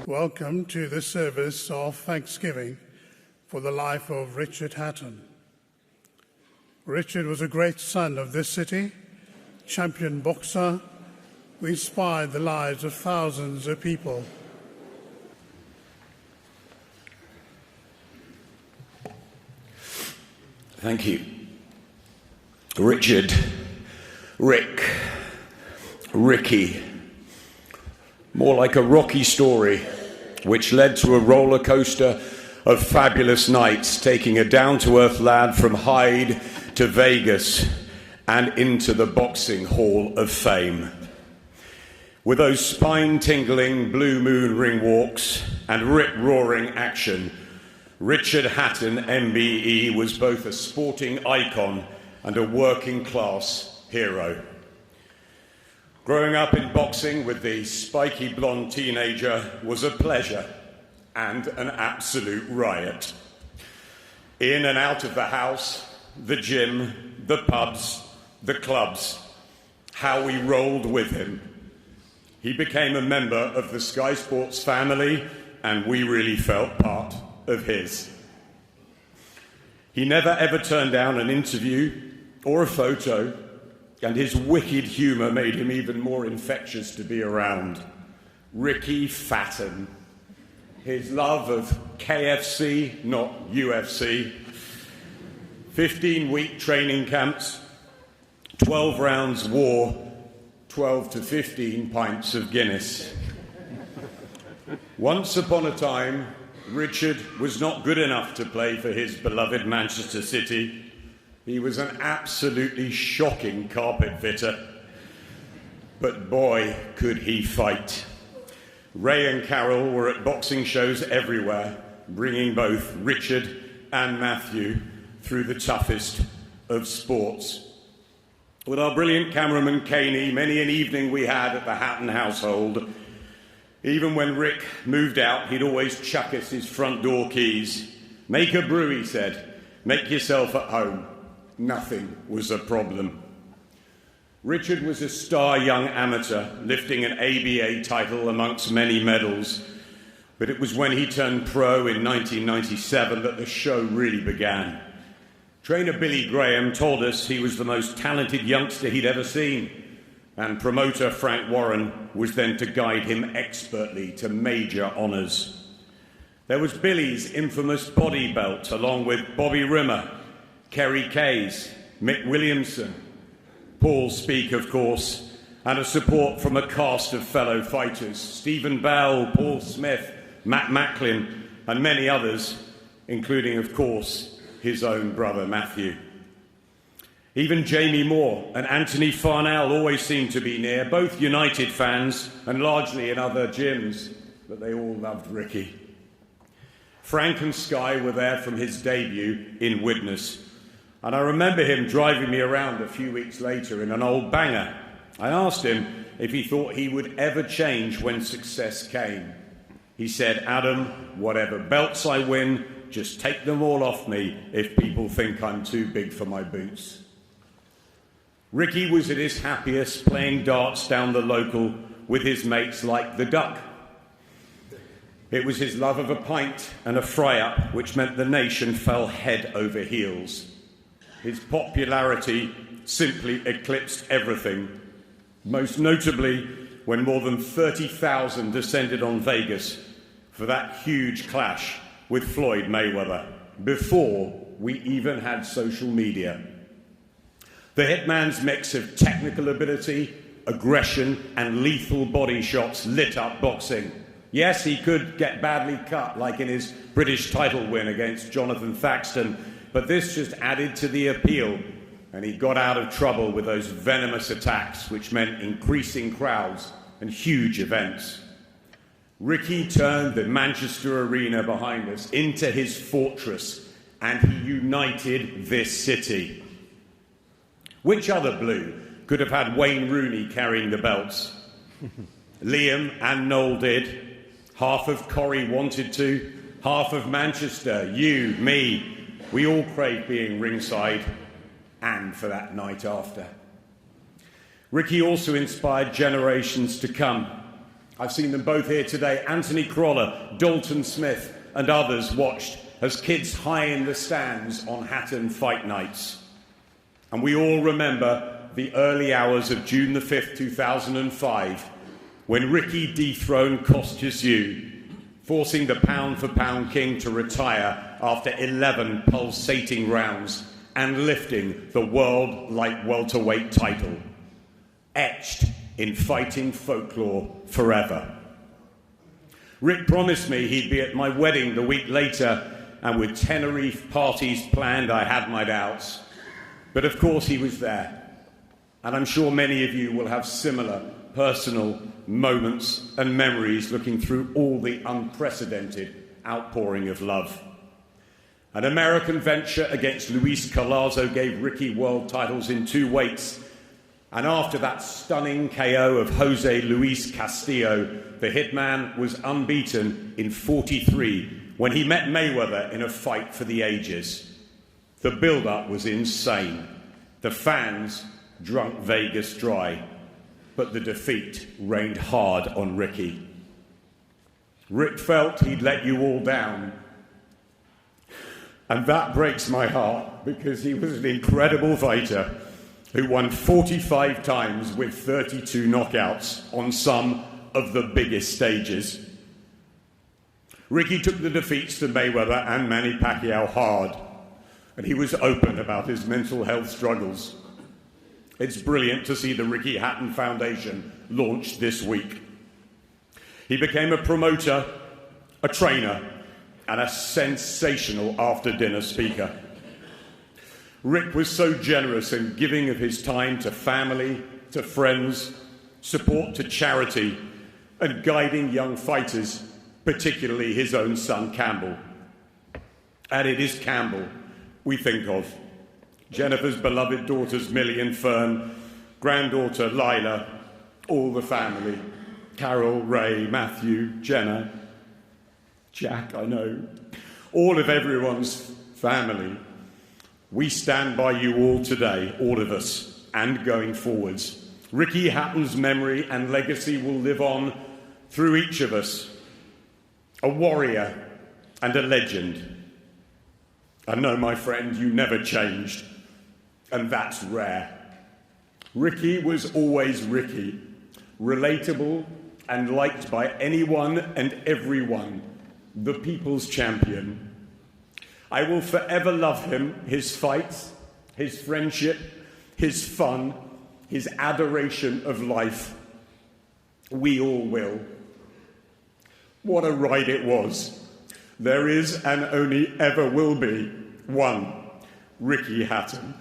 Welcome to the service of Thanksgiving for the life of Richard Hatton. Richard was a great son of this city, champion boxer, who inspired the lives of thousands of people. Thank you. Richard, Rick, Ricky. More like a Rocky story, which led to a roller coaster of fabulous nights, taking a down-to-earth lad from Hyde to Vegas and into the Boxing Hall of Fame. With those spine-tingling blue moon ring walks and rip-roaring action, Richard Hatton, MBE, was both a sporting icon and a working-class hero. Growing up in boxing with the spiky blonde teenager was a pleasure and an absolute riot. In and out of the house, the gym, the pubs, the clubs, how we rolled with him. He became a member of the Sky Sports family, and we really felt part of his. He never ever turned down an interview or a photo, and his wicked humour made him even more infectious to be around. Ricky Hatton. His love of KFC, not UFC. 15-week training camps, 12 rounds war, 12 to 15 pints of Guinness. Once upon a time, Richard was not good enough to play for his beloved Manchester City. He was an absolutely shocking carpet fitter. But boy, could he fight. Ray and Carol were at boxing shows everywhere, bringing both Richard and Matthew through the toughest of sports. With our brilliant cameraman Caney, many an evening we had at the Hatton household. Even when Rick moved out, he'd always chuck us his front door keys. Make a brew, he said. Make yourself at home. Nothing was a problem. Richard was a star young amateur, lifting an ABA title amongst many medals. But it was when he turned pro in 1997 that the show really began. Trainer Billy Graham told us he was the most talented youngster he'd ever seen, and promoter Frank Warren was then to guide him expertly to major honours. There was Billy's infamous body belt, along with Bobby Rimmer, Kerry Kays, Mick Williamson, Paul Speak, of course, and a support from a cast of fellow fighters, Stephen Bell, Paul Smith, Matt Macklin, and many others, including, of course, his own brother Matthew. Even Jamie Moore and Anthony Farnell always seemed to be near, both United fans and largely in other gyms, but they all loved Ricky. Frank and Sky were there from his debut in Widnes, and I remember him driving me around a few weeks later in an old banger. I asked him if he thought he would ever change when success came. He said, "Adam, whatever belts I win, just take them all off me if people think I'm too big for my boots." Ricky was at his happiest playing darts down the local with his mates like the Duck. It was his love of a pint and a fry-up which meant the nation fell head over heels. His popularity simply eclipsed everything, most notably when more than 30,000 descended on Vegas for that huge clash with Floyd Mayweather, before we even had social media. The Hitman's mix of technical ability, aggression, and lethal body shots lit up boxing. Yes, he could get badly cut, like in his British title win against Jonathan Thaxton, but this just added to the appeal, and he got out of trouble with those venomous attacks, which meant increasing crowds and huge events. Ricky turned the Manchester Arena behind us into his fortress, and he united this city. Which other Blue could have had Wayne Rooney carrying the belts? Liam and Noel did. Half of Corrie wanted to. Half of Manchester, you, me. We all craved being ringside, and for that night after. Ricky also inspired generations to come. I've seen them both here today. Anthony Crawler, Dalton Smith, and others watched as kids high in the stands on Hatton fight nights. And we all remember the early hours of June the 5th, 2005, when Ricky dethroned Kostya Tszyu, forcing the pound-for-pound king to retire after 11 pulsating rounds and lifting the world light welterweight title, etched in fighting folklore forever. Rick promised me he'd be at my wedding the week later, and with Tenerife parties planned, I had my doubts. But of course he was there, and I'm sure many of you will have similar personal moments and memories looking through all the unprecedented outpouring of love. An American venture against Luis Collazo gave Ricky world titles in 2 weights, and after that stunning KO of Jose Luis Castillo, the hitman was unbeaten in 43 when he met Mayweather in a fight for the ages. The build-up was insane. The fans drunk Vegas dry, but the defeat rained hard on Ricky. Rick felt he'd let you all down. And that breaks my heart, because he was an incredible fighter who won 45 times with 32 knockouts on some of the biggest stages. Ricky took the defeats to Mayweather and Manny Pacquiao hard, and he was open about his mental health struggles. It's brilliant to see the Ricky Hatton Foundation launched this week. He became a promoter, a trainer, and a sensational after-dinner speaker. Rick was so generous in giving of his time to family, to friends, support to charity, and guiding young fighters, particularly his own son Campbell. And it is Campbell we think of. Jennifer's beloved daughters Millie and Fern, granddaughter Lila, all the family, Carol, Ray, Matthew, Jenna, Jack, I know, all of everyone's family. We stand by you all today, all of us, and going forwards. Ricky Hatton's memory and legacy will live on through each of us. A warrior and a legend. And no, my friend, you never changed. And that's rare. Ricky was always Ricky, relatable and liked by anyone and everyone, the people's champion. I will forever love him, his fights, his friendship, his fun, his adoration of life. We all will. What a ride it was. There is and only ever will be one Ricky Hatton.